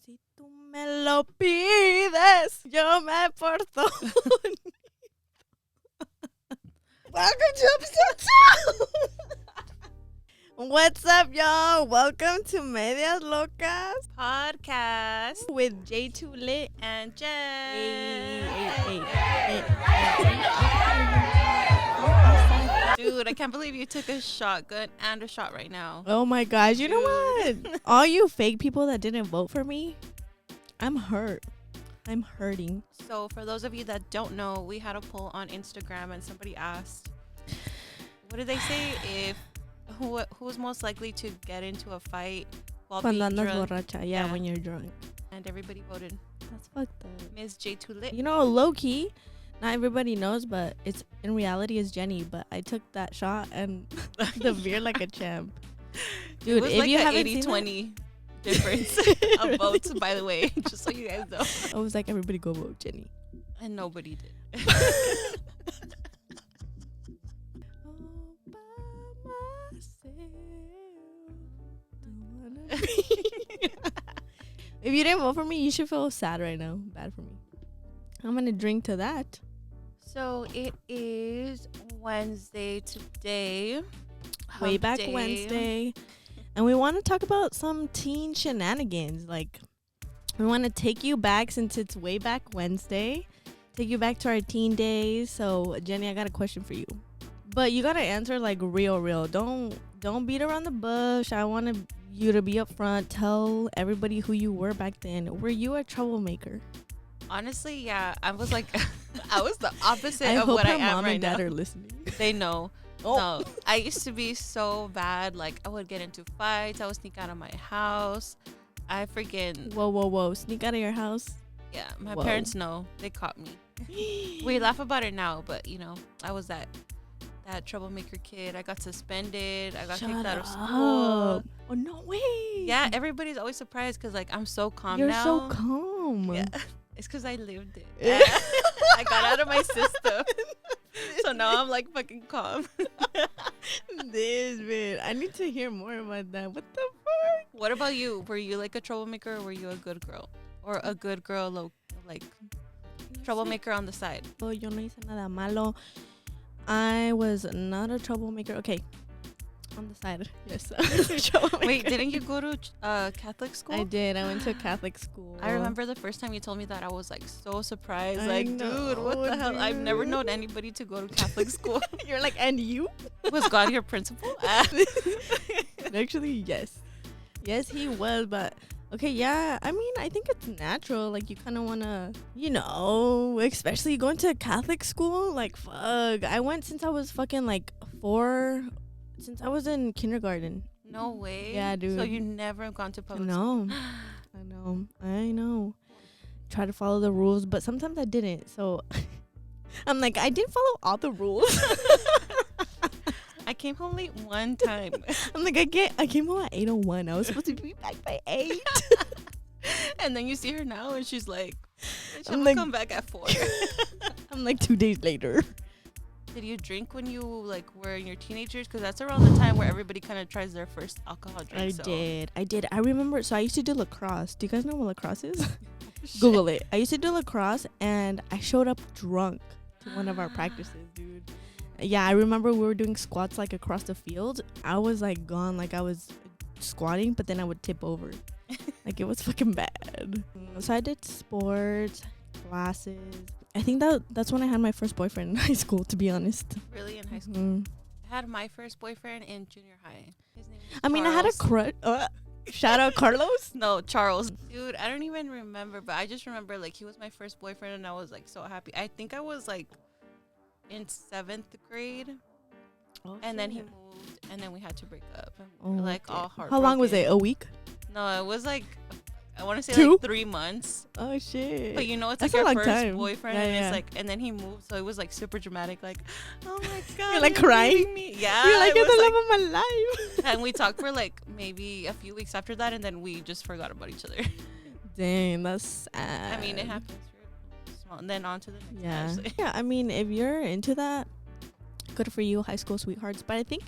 Si tú me lo pides, yo me porto. Welcome to episode 2. What's up, y'all? Welcome to Medias Locas podcast with J2 Lit and Jen. Dude, I can't believe you took a shotgun and a shot right now. Oh my gosh, you know what? All you fake people that didn't vote for me, I'm hurt. I'm hurting. So for those of you that don't know, we had a poll on Instagram and somebody asked, what did they say? If who's most likely to get into a fight while being drunk? Borracha. Yeah, when you're drunk. And everybody voted. That's fucked up. Ms. J2 Lit. You know, low-key, not everybody knows, but it's in reality is Jenny. But I took that shot and the beer like a champ. Dude, it was if like you an haven't 80-20 difference of votes, by the way, just so you guys know. I was like, everybody go vote Jenny. And nobody did. If you didn't vote for me, you should feel sad right now. Bad for me. I'm gonna drink to that. So it is Wednesday today. Way back day. Wednesday. And we want to talk about some teen shenanigans. Like, we want to take you back since it's way back Wednesday. Take you back to our teen days. So, Jenny, I got a question for you. But you got to answer like real. Don't beat around the bush. I want you to be upfront. Tell everybody who you were back then. Were you a troublemaker? Honestly, yeah. I was like, I was the opposite of hope what I her am mom right and dad now. are listening. They know. Oh. No, I used to be so bad. Like, I would get into fights. I would sneak out of my house. I freaking... Whoa. Sneak out of your house? Yeah, my parents know. They caught me. We laugh about it now, but, you know, I was that troublemaker kid. I got suspended. I got kicked out of school. Oh, no way. Yeah, everybody's always surprised because, like, I'm so calm You're now. so calm. Yeah, it's because I lived it. I got out of my system. So now I'm, like, fucking calm. This, man. I need to hear more about that. What the fuck? What about you? Were you, like, a troublemaker or were you a good girl? Or a good girl, like, troublemaker on the side? Oh, yo no hice nada malo. I was not a troublemaker. Okay. On the side. Yes. Wait, didn't you go to Catholic school? I did. I went to a Catholic school. I remember the first time you told me that, I was like so surprised. I Dude, know, what the hell? dude. I've never known anybody to go to Catholic school. You're like, and you? Was God your principal? Actually, yes. Yes, he was, but okay, yeah. I mean, I think it's natural. Like, you kind of want to, you know, especially going to a Catholic school. Like, fuck. I went since I was fucking like 4, since I was in kindergarten. No way. Yeah, dude. So you never gone to public school? No. I know. Try to follow the rules, but sometimes I didn't. So I'm like, I didn't follow all the rules. I came home late one time. I'm like, I came home at 8:01. I was supposed to be back by 8. And then you see her now and she's like, I'm she'll like, come back at 4. I'm like 2 days later. Did you drink when you like were in your teenagers? Because that's around the time where everybody kind of tries their first alcohol drink. I did. I remember. So I used to do lacrosse. Do you guys know what lacrosse is? Google it. I used to do lacrosse, and I showed up drunk to one of our practices, dude. Yeah, I remember we were doing squats like across the field. I was like gone, like I was squatting, but then I would tip over. Like, it was fucking bad. So I did sports, classes. I think that's when I had my first boyfriend in high school, to be honest. Really, in high school? Mm-hmm. I had my first boyfriend in junior high. His name was I had a crush. Shout out Carlos. No, Charles. Dude, I don't even remember, but I just remember like he was my first boyfriend and I was like so happy. I think I was like in 7th grade. Oh, and then he moved and then we had to break up. And we were, like all heartbroken. How long was it? A week? No, it was like, I want to say 2? like 3 months. Oh shit! But you know, it's That's like a your long first time. boyfriend, Yeah, and yeah. it's like, and then he moved, so it was like super dramatic. Like, oh my god, You're like crying. leaving me. Yeah, You're like, it you're the was love of my life. and we talked for like maybe a few weeks after that, and then we just forgot about each other. Dang, that's sad. I mean, it happens. Small, and then on to the next. Yeah, Actually. yeah. I mean, if you're into that, good for you, high school sweethearts. But I think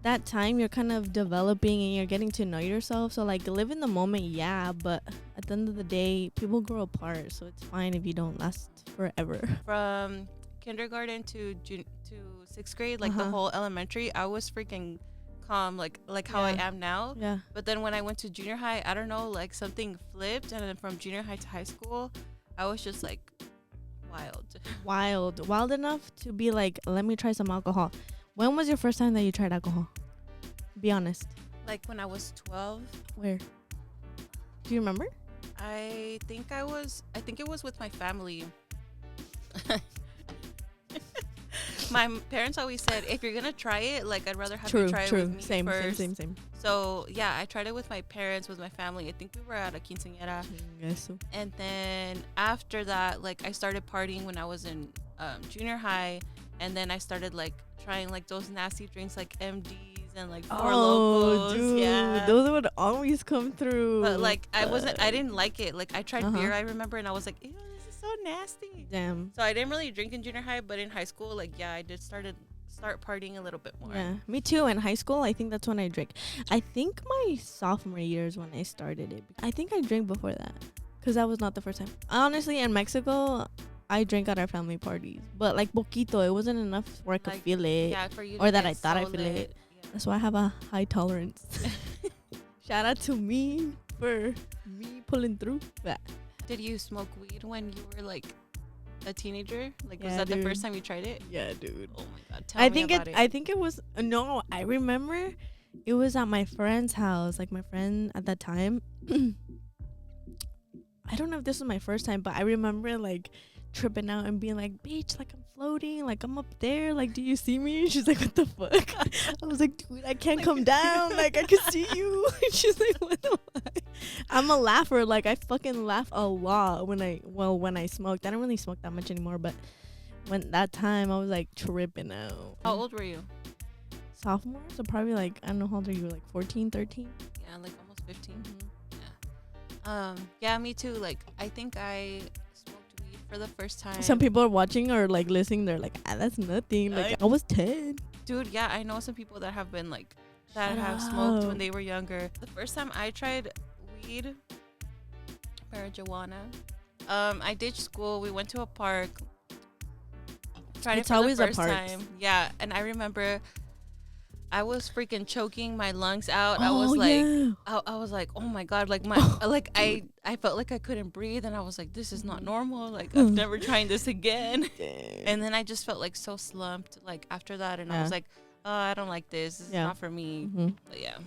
that time you're kind of developing and you're getting to know yourself. So like live in the moment, yeah, but at the end of the day, people grow apart, so it's fine if you don't last forever. From kindergarten to 6th grade, like the whole elementary, I was freaking calm, like how I am now. Yeah. But then when I went to junior high, I don't know, like something flipped, and then from junior high to high school, I was just like Wild enough to be like, let me try some alcohol. When was your first time that you tried alcohol? Be honest. Like when I was 12. Where? Do you remember? I think it was with my family. My parents always said, if you're gonna try it, like I'd rather have you try it with me first. Same. So yeah, I tried it with my parents, with my family. I think we were at a quinceañera. And then after that, like I started partying when I was in junior high, and then I started like trying like those nasty drinks like MDs and like Four Locos. Dude, yeah, those would always come through. but like I didn't like it. Like I tried beer, I remember, and I was like, ew, this is so nasty. Damn. So I didn't really drink in junior high, but in high school, like yeah, I did start partying a little bit more. Yeah, me too. In high school, I think that's when I drank. I think my sophomore year is when I started it. I think I drank before that, because that was not the first time. Honestly, in Mexico, I drank at our family parties, but like poquito. It wasn't enough where I could feel it. Yeah, for you. Or that get I thought I so feel lit. it. Yeah. That's why I have a high tolerance. Shout out to me for me pulling through that. Did you smoke weed when you were like a teenager? Like, was Yeah, that dude. the first time you tried it? Yeah, dude. Oh my god, tell me about it. I think it was no. I remember it was at my friend's house. Like my friend at that time. I don't know if this was my first time, but I remember like tripping out and being like, bitch, like I'm floating, like I'm up there, like do you see me? She's like, what the fuck? I was like, dude, I can't come down, like I can see you. She's like, what the fuck? I'm a laugher, like I fucking laugh a lot when I smoked. I don't really smoke that much anymore, but when that time I was like tripping out. How old were you? Sophomore, so probably like, I don't know how old are you, like 14, 13? Yeah, like almost 15. Yeah, me too. Like I think I smoked weed for the first time. Some people are watching or like listening, they're like, that's nothing. Like I was 10. Dude, yeah, I know some people that have been like that Shut have smoked up. when they were younger. The first time I tried weed, marijuana, I ditched school. We went to a park. Tried It's it for always the a first park. time. Yeah, and I remember I was freaking choking my lungs out. I was like, yeah. I was like, oh my god, like my like I felt like I couldn't breathe, and I was like, this is not normal. Like I'm never trying this again. And then I just felt like so slumped like after that, and I was like, oh, I don't like this. This is not for me. But yeah.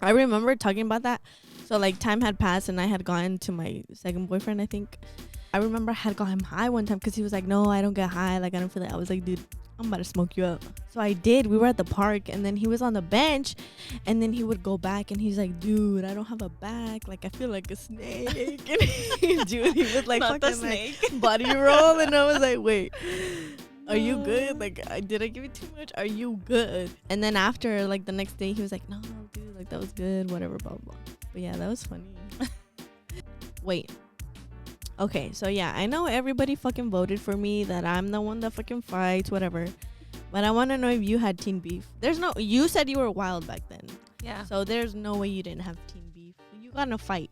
I remember talking about that. So like time had passed and I had gone to my second boyfriend, I think. I remember I had got him high one time because he was like, no, I don't get high. Like I don't feel it. I was like, dude, I'm about to smoke you up. So I did. We were at the park and then he was on the bench and then he would go back and he's like, dude, I don't have a back. Like I feel like a snake. And dude, he was like Not the fucking like snake. body roll. And I was like, wait, are you good? Like did I give you too much? Are you good? And then after like the next day he was like, no, dude, like that was good, whatever, blah blah. But yeah, that was funny. Wait. Okay, so yeah, I know everybody fucking voted for me that I'm the one that fucking fights, whatever. But I want to know if you had teen beef. You said you were wild back then. Yeah. So there's no way you didn't have teen beef. You got in a fight.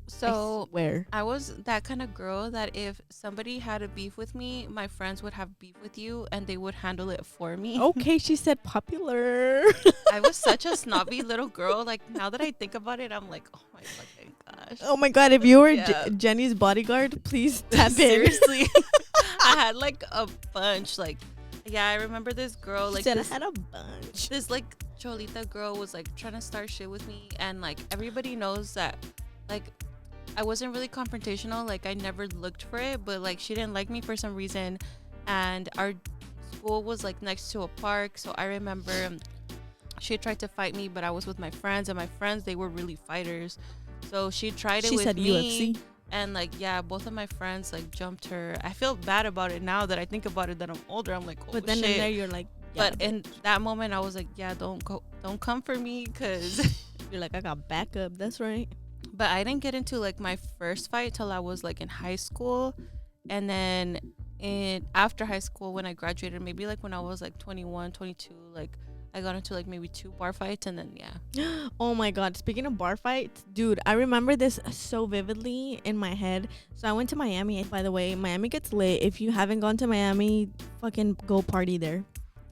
So where? I was that kind of girl that if somebody had a beef with me, my friends would have beef with you and they would handle it for me. Okay, she said popular. I was such a snobby little girl. Like now that I think about it, I'm like, oh my fucking gosh. Oh my god, if you were Yeah. Jenny's bodyguard, please tap in. Seriously. I had like a bunch. Like, yeah, I remember this girl. She Like said this, I had a bunch. this like Cholita girl was like trying to start shit with me, and like everybody knows that like I wasn't really confrontational. Like I never looked for it, but like she didn't like me for some reason, and our school was like next to a park. So I remember she tried to fight me, but I was with my friends, and my friends, they were really fighters. So she tried it She with said me. UFC. And like, yeah, both of my friends like jumped her. I feel bad about it now that I think about it, that I'm older. I'm like, oh But then shit. in there you're like, yeah, But in that moment, I was like, yeah, don't come for me, cause. you're like, I got backup. That's right. But I didn't get into like my first fight till I was like in high school, and then after high school when I graduated, maybe like when I was like 21, 22, like I got into like maybe 2 bar fights, and then yeah. Oh my god, speaking of bar fights, dude, I remember this so vividly in my head. So I went to Miami. By the way, Miami gets lit. If you haven't gone to Miami, fucking go party there.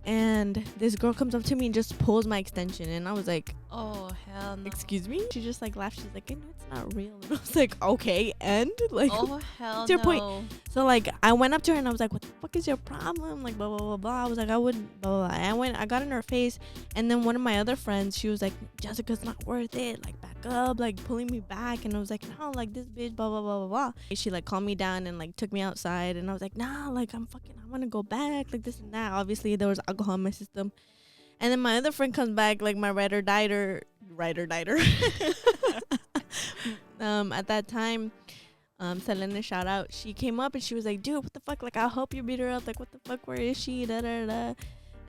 And this girl comes up to me and just pulls my extension, and I was like, Oh hell no. excuse me. She just like laughed. She's like, I know it's not real. And I was like, okay, and like, Oh hell what's your no. point? So like I went up to her and I was like, what the fuck is your problem? Like blah blah blah blah. I was like, I wouldn't blah blah blah. I got in her face, and then one of my other friends, she was like, Jessica's not worth it, like back up, like pulling me back. And I was like, no, like this bitch blah blah blah blah blah. She like calmed me down and like took me outside, and I was like, nah, like I want to go back, like this and that. Obviously there was alcohol in my system. And then my other friend comes back, like my ride or diter at that time, Selena, shout out. She came up and she was like, dude, what the fuck? Like, I'll help you beat her up. Like, what the fuck? Where is she? Da da da.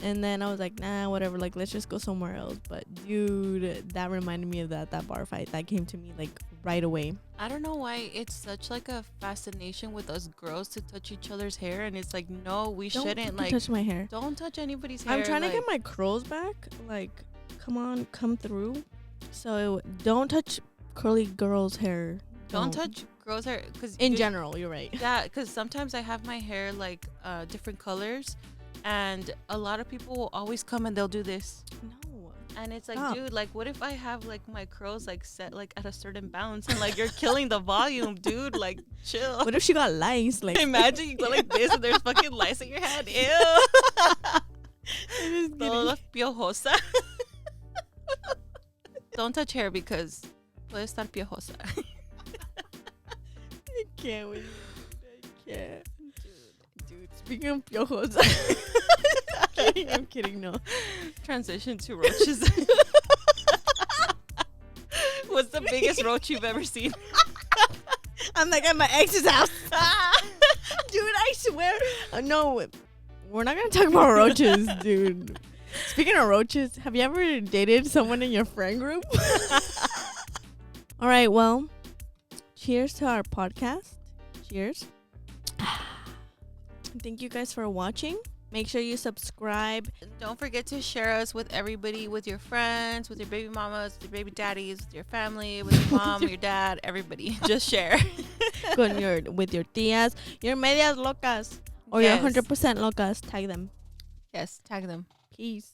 And then I was like, nah, whatever. Like, let's just go somewhere else. But dude, that reminded me of that bar fight. That came to me like right away. I don't know why it's such like a fascination with us girls to touch each other's hair, and it's like, no, we shouldn't. Like, touch my hair. don't touch anybody's hair. I'm trying like, to get my curls back. Like, come through. So don't touch curly girls' hair. don't touch girls' hair, because in general, you're right. Yeah, because sometimes I have my hair like different colors, and a lot of people will always come and they'll do this. No. And it's like, Stop. dude, like, what if I have like my curls like set like at a certain bounce, and like you're killing the volume, dude? Like, chill. What if she got lice? Like, Imagine you go like this and there's fucking lice in your head. Ew. Toda piojosa. Don't touch hair because puede estar piojosa. I can't wait. I can't. Dude, speaking of piojos. I'm kidding, no. Transition to roaches. What's the biggest roach you've ever seen? I'm like at my ex's house. Dude, I swear. No, we're not going to talk about roaches, dude. Speaking of roaches, have you ever dated someone in your friend group? All right, well, cheers to our podcast. Cheers. Thank you guys for watching. Make sure you subscribe. Don't forget to share us with everybody, with your friends, with your baby mamas, with your baby daddies, with your family, with your mom, your dad, everybody. Just share. With your tias, your medias locas, or Yes. your 100% locas. Tag them. Yes, tag them. Peace.